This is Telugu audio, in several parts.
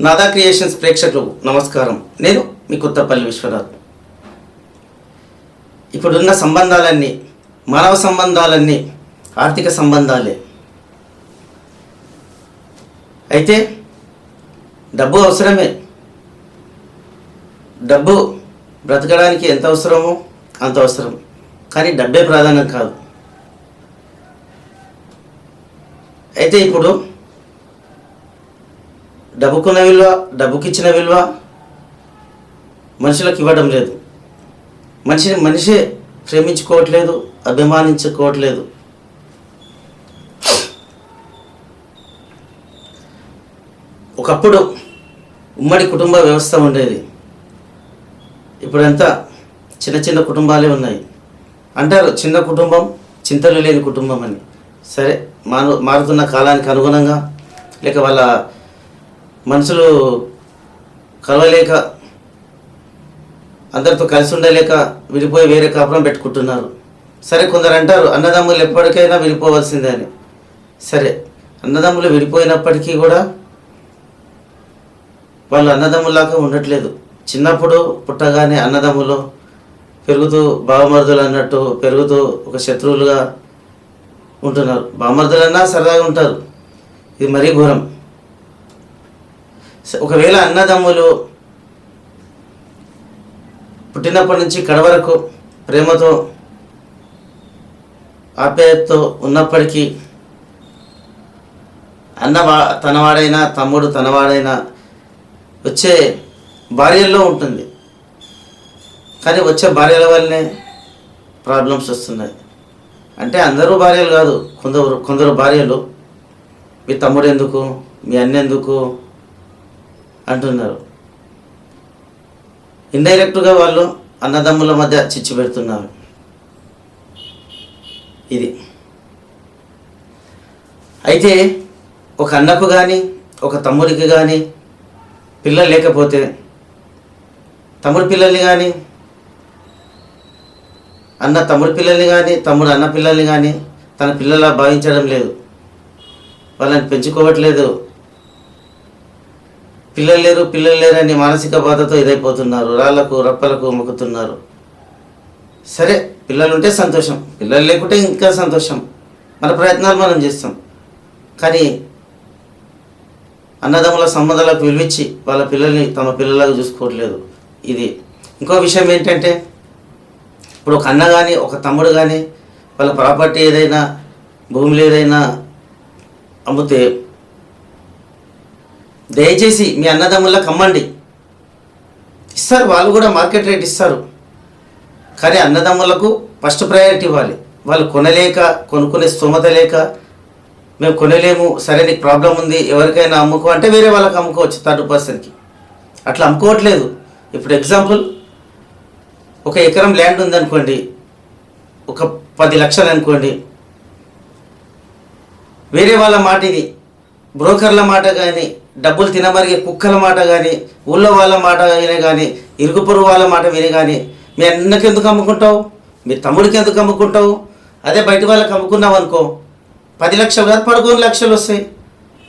నాదా క్రియేషన్స్ ప్రేక్షకులకు నమస్కారం. నేను మీ కొత్తపల్లి విశ్వనాథ్. ఇప్పుడున్న సంబంధాలన్నీ మానవ సంబంధాలన్నీ ఆర్థిక సంబంధాలే. అయితే డబ్బు అవసరమే. డబ్బు బ్రతకడానికి ఎంత అవసరమో అంత అవసరం, కానీ డబ్బే ప్రాధాన్యం కాదు. అయితే ఇప్పుడు డబ్బుకున్న విలువ, డబ్బుకిచ్చిన విలువ మనుషులకు ఇవ్వడం లేదు. మనిషే ప్రేమించుకోవట్లేదు, అభిమానించుకోవట్లేదు. ఒకప్పుడు ఉమ్మడి కుటుంబ వ్యవస్థ ఉండేది. ఇప్పుడంతా చిన్న చిన్న కుటుంబాలే ఉన్నాయి. అంటారు చిన్న కుటుంబం చింతలు లేని కుటుంబం అని. సరే, మారుతున్న కాలానికి అనుగుణంగా లేక వాళ్ళ మనుషులు కలవలేక, అందరితో కలిసి ఉండలేక విడిపోయి వేరే కాపురం పెట్టుకుంటున్నారు. సరే, కొందరు అంటారు అన్నదమ్ములు ఎప్పటికైనా విడిపోవలసిందే అని. సరే, అన్నదమ్ములు విడిపోయినప్పటికీ కూడా వాళ్ళు అన్నదమ్ములాగా ఉండట్లేదు. చిన్నప్పుడు పుట్టగానే అన్నదమ్ములు, పెరుగుతూ బావమరుదులు అన్నట్టు పెరుగుతూ ఒక శత్రువులుగా ఉంటున్నారు. బావమరుదులన్నా సరదాగా ఉంటారు, ఇది మరీ ఘోరం. ఒకవేళ అన్నదమ్ములు పుట్టినప్పటి నుంచి కడవరకు ప్రేమతో ఆప్యాయతతో ఉన్నప్పటికీ తనవాడైనా తమ్ముడు తనవాడైనా వచ్చే భార్యల్లో ఉంటుంది. కానీ వచ్చే భార్యల వల్లనే ప్రాబ్లమ్స్ వస్తున్నాయి. అంటే అందరూ భార్యలు కాదు, కొందరు భార్యలు మీ తమ్ముడు ఎందుకు, మీ అన్న ఎందుకు అంటున్నారు. ఇండైరెక్ట్గా వాళ్ళు అన్నదమ్ముల మధ్య చిచ్చు పెడుతున్నారు. ఇది అయితే ఒక అన్నకు కానీ ఒక తమ్ముడికి కానీ పిల్లలు లేకపోతే, తమ్ముడి పిల్లల్ని కానీ అన్న తమ్ముడి పిల్లల్ని కానీ తమ్ముడు అన్న పిల్లల్ని కానీ తన పిల్లలా భావించడం లేదు. వాళ్ళని పెంచుకోవట్లేదు. పిల్లలు లేరు అని మానసిక బాధతో ఇదైపోతున్నారు. రాళ్లకు రప్పలకు మొక్కుతున్నారు. సరే, పిల్లలు ఉంటే సంతోషం, పిల్లలు లేకుంటే ఇంకా సంతోషం. మన ప్రయత్నాలు మనం చేస్తాం. కానీ అన్నదమ్ముల సంబంధాలకు విలువిచ్చి వాళ్ళ పిల్లల్ని తమ పిల్లలాగా చూసుకోవట్లేదు. ఇది ఇంకో విషయం ఏంటంటే, ఇప్పుడు ఒక అన్న కానీ ఒక తమ్ముడు కానీ వాళ్ళ ప్రాపర్టీ ఏదైనా భూములు ఏదైనా అమ్మితే దయచేసి మీ అన్నదమ్ములకు అమ్మండి ఇస్తారు. వాళ్ళు కూడా మార్కెట్ రేట్ ఇస్తారు. కానీ అన్నదమ్ములకు ఫస్ట్ ప్రయారిటీ ఇవ్వాలి. వాళ్ళు కొనుక్కునే స్తోమత లేక మేము కొనలేము, సరే నీకు ప్రాబ్లం ఉంది, ఎవరికైనా అమ్ముకో అంటే వేరే వాళ్ళకి అమ్ముకోవచ్చు, థర్డ్ పర్సన్కి. అట్లా అమ్ముకోవట్లేదు. ఇప్పుడు ఎగ్జాంపుల్, ఒక ఎకరం ల్యాండ్ ఉందనుకోండి, ఒక 10 లక్షలు అనుకోండి. వేరే వాళ్ళ మాట ఇది, బ్రోకర్ల మాట కానీ, డబ్బులు తినమరిగే కుక్కల మాట కానీ, ఊళ్ళో వాళ్ళ మాట వినే కానీ, ఇరుగు పొరుగు వాళ్ళ మాట విని కానీ మీ అన్నకి ఎందుకు అమ్ముకుంటావు, మీ తమ్ముడికి ఎందుకు అమ్ముకుంటావు? అదే బయట వాళ్ళకి అమ్ముకున్నావు అనుకో, 10 లక్షలు కాదు 11 లక్షలు వస్తాయి,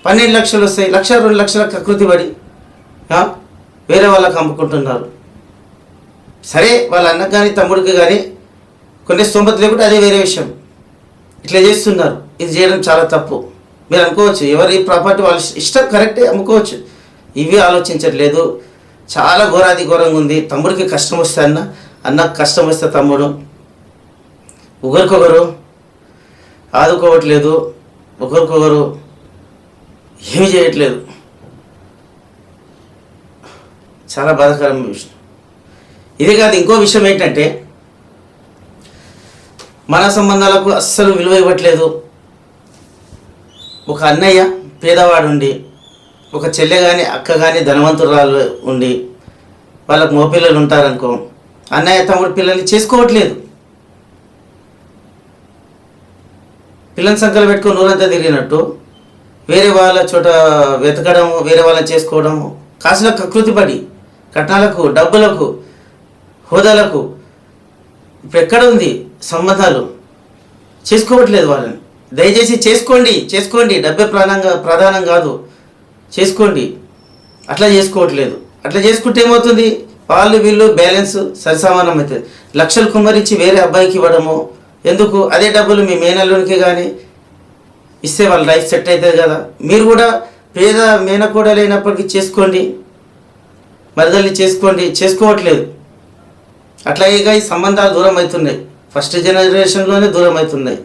12 లక్షలు వస్తాయి. 1-2 లక్షల కకృతి పడి వేరే వాళ్ళకి అమ్ముకుంటున్నారు. సరే, వాళ్ళ అన్నకు కానీ తమ్ముడికి కానీ కొన్ని స్తోమత లేకుంటే అదే వేరే విషయం. ఇట్లా చేస్తున్నారు. ఇది చేయడం చాలా తప్పు. మీరు అనుకోవచ్చు ఎవరి ప్రాపర్టీ వాళ్ళ ఇష్టం, కరెక్టే, అమ్ముకోవచ్చు. ఇవి ఆలోచించట్లేదు. చాలా ఘోరాది ఘోరంగా ఉంది. తమ్ముడికి కష్టం వస్తే అన్నకు కష్టం వస్తే తమ్ముడు, ఒకరికొకరు ఆదుకోవట్లేదు, ఒకరికొకరు ఏమి చేయట్లేదు. చాలా బాధాకరమైన విషయం. ఇది కాదు, ఇంకో విషయం ఏంటంటే మన సంబంధాలకు అస్సలు విలువ ఇవ్వట్లేదు. ఒక అన్నయ్య పేదవాడు ఉండి, ఒక చెల్లె కానీ అక్క కానీ ధనవంతురాలు ఉండి, వాళ్ళకు మోపిల్లలు ఉంటారనుకో, అన్నయ్య తమ్ముడు పిల్లల్ని చేసుకోవట్లేదు. పిల్లల సంఖ్యలు పెట్టుకొని నూరంతా తిరిగినట్టు వేరే వాళ్ళ చోట వెతకడం, వేరే వాళ్ళని చేసుకోవడం, కాసులకు కకృతి పడి కట్నాలకు, డబ్బులకు, హోదాలకు. ఇప్పుడు ఎక్కడ ఉంది సంబంధాలు? చేసుకోవట్లేదు వాళ్ళని. దయచేసి చేసుకోండి, డబ్బే ప్రధానం కాదు. చేసుకోండి. అట్లా చేసుకోవట్లేదు. అట్లా చేసుకుంటే ఏమవుతుంది, వాళ్ళు వీళ్ళు బ్యాలెన్స్ సరిసమానం అవుతుంది. లక్షలు కుమ్మరించి వేరే అబ్బాయికి ఇవ్వడము ఎందుకు? అదే డబ్బులు మీ మేనల్లునికి కానీ ఇస్తే వాళ్ళ లైఫ్ సెట్ అవుతుంది కదా. మీరు కూడా పేద మేనకోడలు అయినప్పటికీ చేసుకోండి, మరదల్ని చేసుకోండి. చేసుకోవట్లేదు. అట్లాగే ఈ సంబంధాలు దూరం అవుతున్నాయి. ఫస్ట్ జనరేషన్లోనే దూరం అవుతున్నాయి.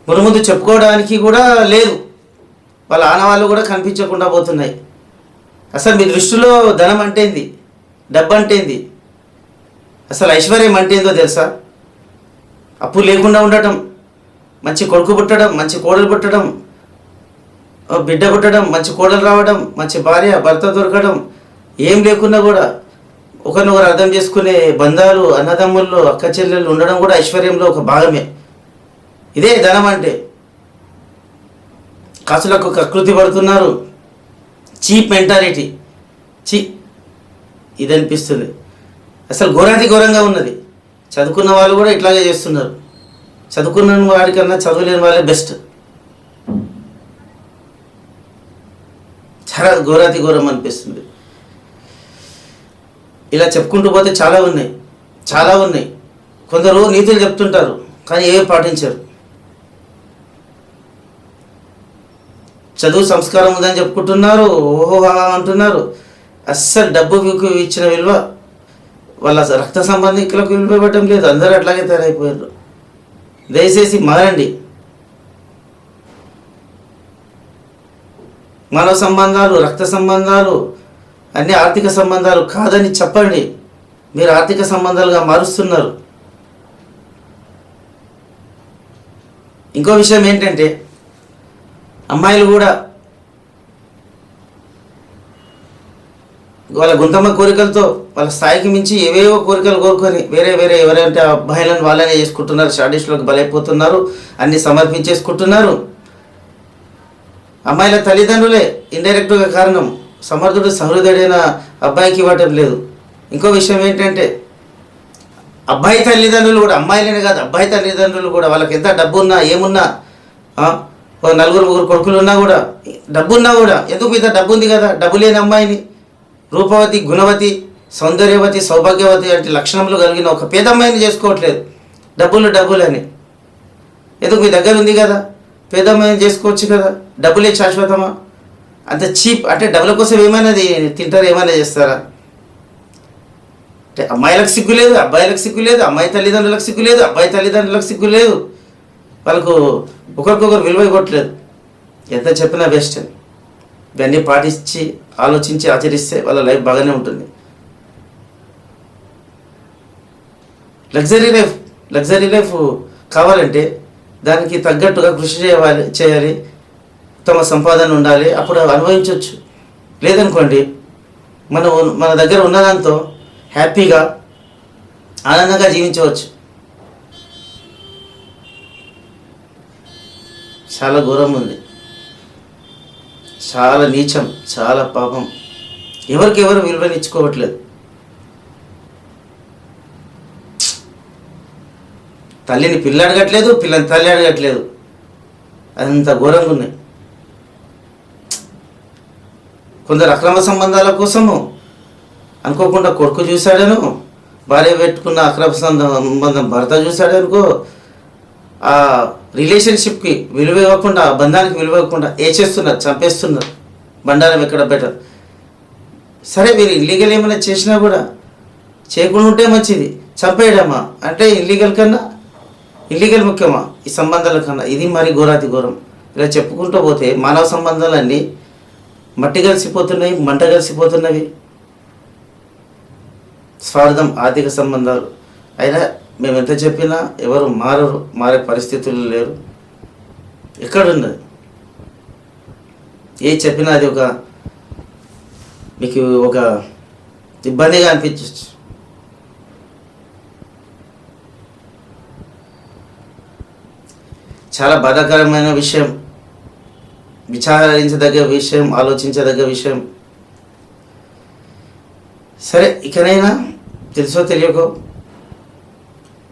ముందు చెప్పుకోవడానికి కూడా లేదు. వాళ్ళ ఆనవాళ్ళు కూడా కనిపించకుండా పోతున్నాయి. అసలు మీ దృష్టిలో ధనం అంటే ఏంది, డబ్బు అంటే ఏంది, అసలు ఐశ్వర్యం అంటే ఏందో తెలుసా? అప్పు లేకుండా ఉండటం, మంచి కొడుకు పుట్టడం, మంచి కోడలు పుట్టడం, బిడ్డ పుట్టడం, మంచి కోడలు రావడం, మంచి భార్య భర్త దొరకడం, ఏం లేకున్నా కూడా ఒకరినొకరు అర్థం చేసుకునే బంధాలు, అన్నదమ్ముల్లో అక్క చెల్లెళ్ళు ఉండడం కూడా ఐశ్వర్యంలో ఒక భాగమే. ఇదే ధనం అంటే. కాసులకు కకృతి పడుతున్నారు. Cheap mentality. ఇది అనిపిస్తుంది. అసలు ఘోరాతి ఘోరంగా ఉన్నది. చదువుకున్న వాళ్ళు కూడా ఇట్లాగే చేస్తున్నారు. చదువుకున్న వాడికన్నా చదువులేని వాళ్ళే బెస్ట్. చాలా ఘోరాతి ఘోరం అనిపిస్తుంది. ఇలా చెప్పుకుంటూ పోతే చాలా ఉన్నాయి. కొందరు నీతులు చెప్తుంటారు కానీ ఏమీ పాటించరు. చదువు సంస్కారం ఉందని చెప్పుకుంటున్నారు, ఓహో అంటున్నారు. అస్సలు డబ్బుకు ఇచ్చిన విలువ వాళ్ళ రక్త సంబంధికులకు విలువ ఇవ్వటం లేదు. అందరూ అట్లాగే తయారైపోయారు. దయచేసి మారండి. మానవ సంబంధాలు, రక్త సంబంధాలు అన్ని ఆర్థిక సంబంధాలు కాదని చెప్పండి. మీరు ఆర్థిక సంబంధాలుగా మారుస్తున్నారు. ఇంకో విషయం ఏంటంటే, అమ్మాయిలు కూడా వాళ్ళ గుంతమ్మ కోరికలతో వాళ్ళ స్థాయికి మించి ఏవేవో కోరికలు కోరుకొని వేరే ఎవరైతే అబ్బాయిలను వాళ్ళనే చేసుకుంటున్నారు. షాడిస్ట్లోకి బలైపోతున్నారు. అన్ని సమర్పించేసుకుంటున్నారు. అమ్మాయిల తల్లిదండ్రులే ఇండైరెక్ట్గా కారణం. సమర్థుడు సహృదయుడైన అబ్బాయికి ఇవ్వటం లేదు. ఇంకో విషయం ఏంటంటే, అబ్బాయి తల్లిదండ్రులు కూడా, అమ్మాయిలనే కాదు అబ్బాయి తల్లిదండ్రులు కూడా వాళ్ళకి ఎంత డబ్బు ఉన్నా ఏమున్నా, నలుగురు ముగ్గురు కొడుకులు ఉన్నా కూడా, డబ్బు ఉన్నా కూడా, ఎందుకు ఇంత డబ్బు ఉంది కదా, డబ్బు లేని అమ్మాయిని రూపవతి, గుణవతి, సౌందర్యవతి, సౌభాగ్యవతి వంటి లక్షణములు కలిగిన ఒక పేద అమ్మాయిని చేసుకోవట్లేదు. డబ్బులు అని. ఎందుకు మీ దగ్గర ఉంది కదా, పేద అమ్మాయిని చేసుకోవచ్చు కదా. డబ్బులే శాశ్వతమా? అంత చీప్ అంటే డబ్బుల కోసం ఏమైనా తింటారు, ఏమైనా చేస్తారా? అంటే అమ్మాయిలకు సిగ్గు లేదు, అబ్బాయిలకు సిగ్గు లేదు, అమ్మాయి తల్లిదండ్రులకు సిగ్గు లేదు, అబ్బాయి తల్లిదండ్రులకు సిగ్గు లేదు. వాళ్ళకు ఒకరికొకరు విలువ ఇవ్వట్లేదు. ఎంత చెప్పినా వేస్ట్. ఇవన్నీ పాటించి ఆలోచించి ఆచరిస్తే వాళ్ళ లైఫ్ బాగానే ఉంటుంది. లగ్జరీ లైఫ్ కావాలంటే దానికి తగ్గట్టుగా కృషి చేయాలి. ఉత్తమ సంపాదన ఉండాలి. అప్పుడు అనుభవించవచ్చు. లేదనుకోండి, మన దగ్గర ఉన్నదాంతో హ్యాపీగా ఆనందంగా జీవించవచ్చు. చాలా ఘోరం ఉంది, చాలా నీచం, చాలా పాపం. ఎవరికెవరు విలువనిచ్చుకోవట్లేదు. తల్లిని పిల్ల అడగట్లేదు, పిల్లని తల్లి అడగట్లేదు. అదంత ఘోరంగా ఉన్నాయి. కొందరు అక్రమ సంబంధాల కోసము అనుకోకుండా కొడుకు చూశాడను, భార్య పెట్టుకున్న అక్రమ సంబంధం భర్త చూశాడనుకో, ఆ రిలేషన్షిప్కి విలువ ఇవ్వకుండా, ఆ బంధానికి విలువ ఇవ్వకుండా చేస్తున్నారు, చంపేస్తున్నారు. బండారం ఎక్కడ బెటర్. సరే, మీరు ఇల్లీగల్ ఏమైనా చేసినా కూడా చేయకుండా ఉంటే మంచిది. చంపేయడమా అంటే ఇల్లీగల్ ముఖ్యమా ఈ సంబంధాల కన్నా? ఇది మరి ఘోరాతి ఘోరం. ఇలా చెప్పుకుంటూ పోతే మానవ సంబంధాలన్నీ మట్టి కలిసిపోతున్నాయి, మంట కలిసిపోతున్నవి. స్వార్థం, ఆర్థిక సంబంధాలు. అయినా మేము ఎంత చెప్పినా ఎవరు మారే పరిస్థితులు లేరు. ఎక్కడున్నది? ఏ చెప్పినా అది మీకు ఒక ఇబ్బందిగా అనిపించవచ్చు. చాలా బాధాకరమైన విషయం, విచారించదగ్గ విషయం, ఆలోచించదగ్గ విషయం. సరే, ఇకనైనా తెలుసో తెలియకో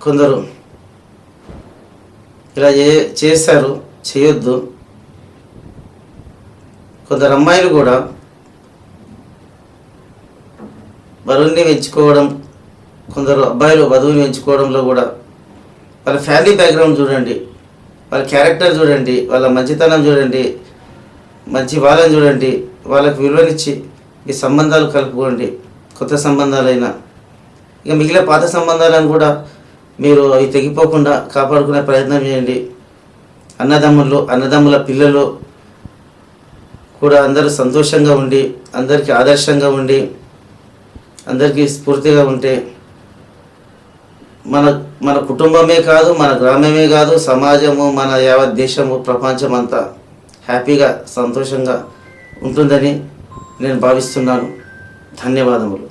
కొందరు ఇలా చేస్తారు, చేయొద్దు. కొందరు అమ్మాయిలు కూడా వరుణ్ణి పెంచుకోవడం, కొందరు అబ్బాయిలు వధువుని పెంచుకోవడంలో కూడా వాళ్ళ ఫ్యామిలీ బ్యాక్గ్రౌండ్ చూడండి, వాళ్ళ క్యారెక్టర్ చూడండి, వాళ్ళ మంచితనం చూడండి, మంచి వాళ్ళని చూడండి, వాళ్ళకు విలువనిచ్చి ఈ సంబంధాలు కలుపుకోండి. కొత్త సంబంధాలైనా ఇక మిగిలిన పాత సంబంధాలను కూడా మీరు అవి తెగిపోకుండా కాపాడుకునే ప్రయత్నం చేయండి. అన్నదమ్ముల పిల్లలు కూడా అందరూ సంతోషంగా ఉండి, అందరికీ ఆదర్శంగా ఉండి, అందరికీ స్ఫూర్తిగా ఉంటే మన కుటుంబమే కాదు, మన గ్రామమే కాదు, సమాజము, మన యావత్ దేశము, ప్రపంచం అంతా హ్యాపీగా సంతోషంగా ఉంటుందని నేను భావిస్తున్నాను. ధన్యవాదములు.